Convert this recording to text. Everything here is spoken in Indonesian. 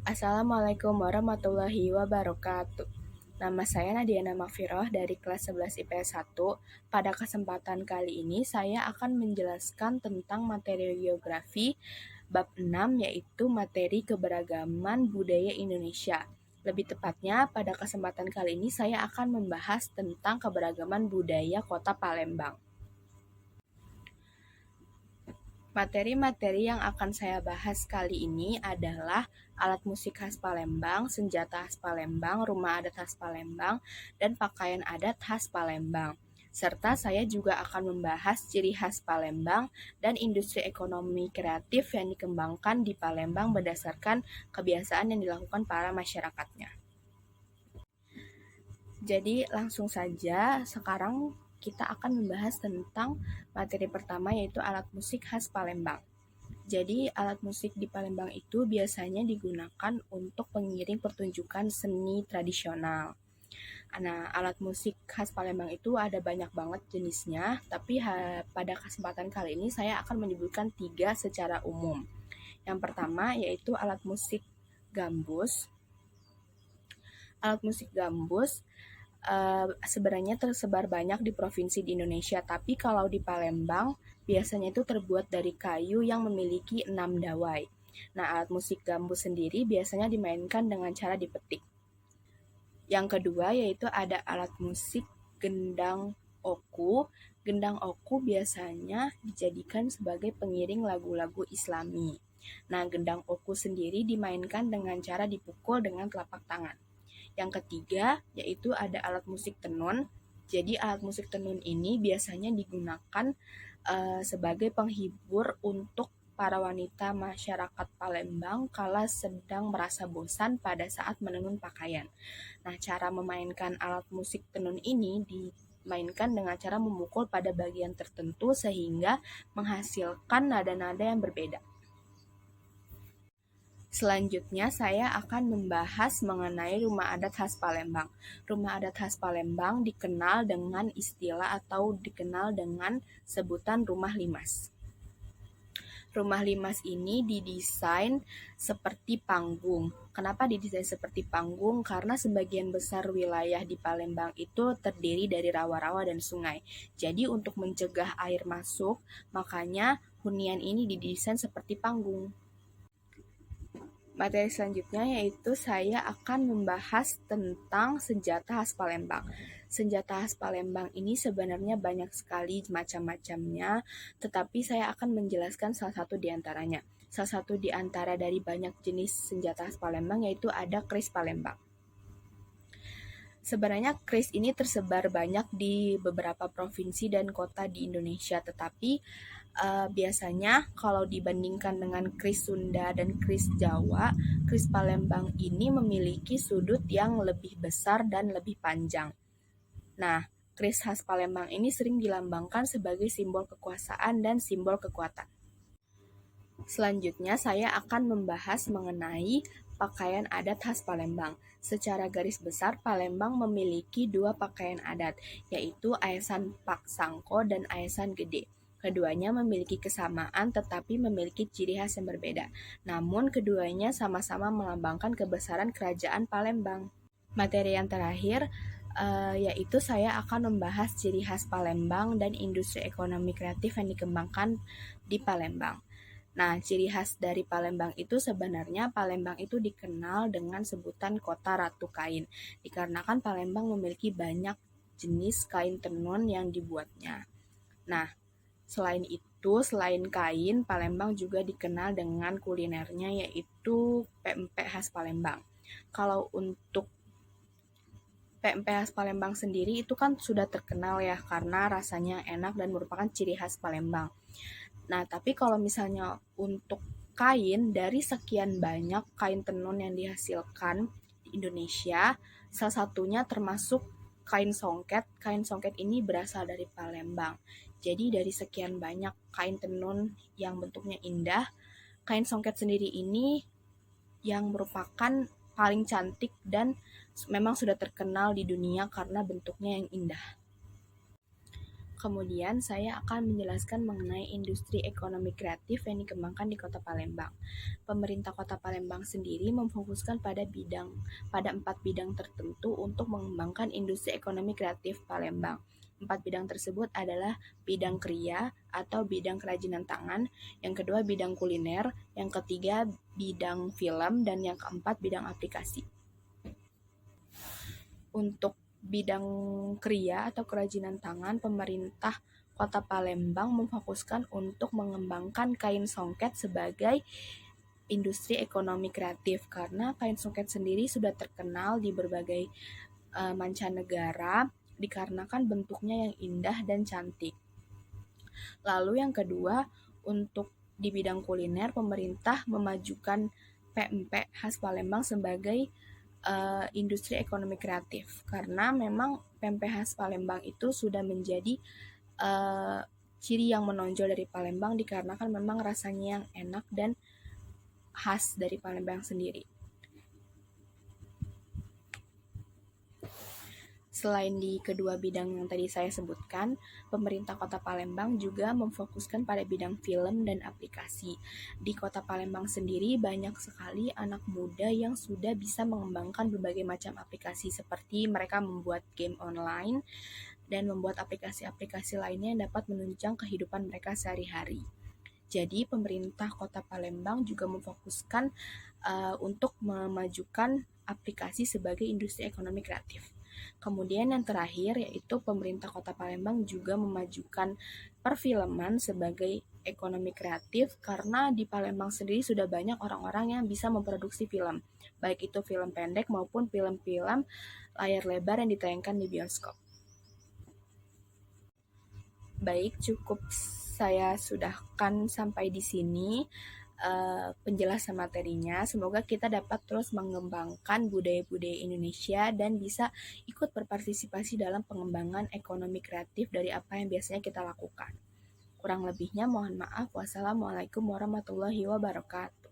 Assalamualaikum warahmatullahi wabarakatuh. Nama saya Nadiana Makfiroh dari kelas 11 IPS 1. Pada kesempatan kali ini saya akan menjelaskan tentang materi geografi bab 6 yaitu materi keberagaman budaya Indonesia. Lebih tepatnya pada kesempatan kali ini saya akan membahas tentang keberagaman budaya Kota Palembang. Materi-materi yang akan saya bahas kali ini adalah alat musik khas Palembang, senjata khas Palembang, rumah adat khas Palembang, dan pakaian adat khas Palembang. Serta saya juga akan membahas ciri khas Palembang dan industri ekonomi kreatif yang dikembangkan di Palembang berdasarkan kebiasaan yang dilakukan para masyarakatnya. Jadi langsung saja sekarang kita akan membahas tentang materi pertama yaitu alat musik khas Palembang. Jadi alat musik di Palembang itu biasanya digunakan untuk pengiring pertunjukan seni tradisional. Nah, alat musik khas Palembang itu ada banyak banget jenisnya, tapi pada kesempatan kali ini saya akan menyebutkan 3 secara umum. Yang pertama yaitu alat musik gambus. Alat musik gambus sebenarnya tersebar banyak di provinsi di Indonesia, tapi kalau di Palembang biasanya itu terbuat dari kayu yang memiliki 6 dawai. Nah, alat musik gambus sendiri biasanya dimainkan dengan cara dipetik. Yang kedua yaitu ada alat musik gendang oku. Gendang oku biasanya dijadikan sebagai pengiring lagu-lagu Islami. Nah, gendang oku sendiri dimainkan dengan cara dipukul dengan telapak tangan. Yang ketiga yaitu ada alat musik tenun. Jadi alat musik tenun ini biasanya digunakan sebagai penghibur untuk para wanita masyarakat Palembang kala sedang merasa bosan pada saat menenun pakaian. Nah, cara memainkan alat musik tenun ini dimainkan dengan cara memukul pada bagian tertentu sehingga menghasilkan nada-nada yang berbeda. Selanjutnya saya akan membahas mengenai rumah adat khas Palembang. Rumah adat khas Palembang dikenal dengan istilah atau dikenal dengan sebutan rumah limas. Rumah limas ini didesain seperti panggung. Kenapa didesain seperti panggung? Karena sebagian besar wilayah di Palembang itu terdiri dari rawa-rawa dan sungai. Jadi untuk mencegah air masuk, makanya hunian ini didesain seperti panggung. Materi selanjutnya yaitu saya akan membahas tentang senjata khas Palembang. Senjata khas Palembang ini sebenarnya banyak sekali macam-macamnya, tetapi saya akan menjelaskan salah satu di antaranya. Salah satu di antara dari banyak jenis senjata khas Palembang yaitu ada kris Palembang. Sebenarnya kris ini tersebar banyak di beberapa provinsi dan kota di Indonesia, tetapi biasanya kalau dibandingkan dengan kris Sunda dan kris Jawa, kris Palembang ini memiliki sudut yang lebih besar dan lebih panjang. Nah, kris khas Palembang ini sering dilambangkan sebagai simbol kekuasaan dan simbol kekuatan. Selanjutnya saya akan membahas mengenai pakaian adat khas Palembang. Secara garis besar, Palembang memiliki 2 pakaian adat, yaitu Aesan Paksangko dan Aesan Gede. Keduanya memiliki kesamaan tetapi memiliki ciri khas yang berbeda. Namun keduanya sama-sama melambangkan kebesaran kerajaan Palembang. Materi yang terakhir yaitu saya akan membahas ciri khas Palembang dan industri ekonomi kreatif yang dikembangkan di Palembang. Nah, ciri khas dari Palembang itu sebenarnya Palembang itu dikenal dengan sebutan kota Ratu Kain. Dikarenakan Palembang memiliki banyak jenis kain tenun yang dibuatnya. Nah, selain kain, Palembang juga dikenal dengan kulinernya yaitu pempek khas Palembang. Kalau untuk pempek khas Palembang sendiri itu kan sudah terkenal ya karena rasanya enak dan merupakan ciri khas Palembang. Nah, tapi kalau misalnya untuk kain, dari sekian banyak kain tenun yang dihasilkan di Indonesia, salah satunya termasuk kain songket. Kain songket ini berasal dari Palembang. Jadi dari sekian banyak kain tenun yang bentuknya indah, kain songket sendiri ini yang merupakan paling cantik dan memang sudah terkenal di dunia karena bentuknya yang indah. Kemudian saya akan menjelaskan mengenai industri ekonomi kreatif yang dikembangkan di Kota Palembang. Pemerintah Kota Palembang sendiri memfokuskan pada 4 bidang tertentu untuk mengembangkan industri ekonomi kreatif Palembang. 4 bidang tersebut adalah bidang kriya atau bidang kerajinan tangan, yang kedua bidang kuliner, yang ketiga bidang film, dan yang keempat bidang aplikasi. Untuk bidang kriya atau kerajinan tangan, pemerintah Kota Palembang memfokuskan untuk mengembangkan kain songket sebagai industri ekonomi kreatif, karena kain songket sendiri sudah terkenal di berbagai mancanegara dikarenakan bentuknya yang indah dan cantik. Lalu yang kedua, untuk di bidang kuliner, pemerintah memajukan pempek khas Palembang sebagai industri ekonomi kreatif, karena memang pempek khas Palembang itu sudah menjadi ciri yang menonjol dari Palembang dikarenakan memang rasanya yang enak dan khas dari Palembang sendiri. Selain di kedua bidang yang tadi saya sebutkan, pemerintah Kota Palembang juga memfokuskan pada bidang film dan aplikasi. Di Kota Palembang sendiri banyak sekali anak muda yang sudah bisa mengembangkan berbagai macam aplikasi, seperti mereka membuat game online dan membuat aplikasi-aplikasi lainnya yang dapat menunjang kehidupan mereka sehari-hari. Jadi pemerintah Kota Palembang juga memfokuskan untuk memajukan aplikasi sebagai industri ekonomi kreatif. Kemudian yang terakhir yaitu pemerintah Kota Palembang juga memajukan perfilman sebagai ekonomi kreatif, karena di Palembang sendiri sudah banyak orang-orang yang bisa memproduksi film, baik itu film pendek maupun film-film layar lebar yang ditayangkan di bioskop. Baik, cukup saya sudahkan sampai di sini penjelasan materinya. Semoga kita dapat terus mengembangkan budaya-budaya Indonesia dan bisa ikut berpartisipasi dalam pengembangan ekonomi kreatif dari apa yang biasanya kita lakukan. Kurang lebihnya mohon maaf. Wassalamualaikum warahmatullahi wabarakatuh.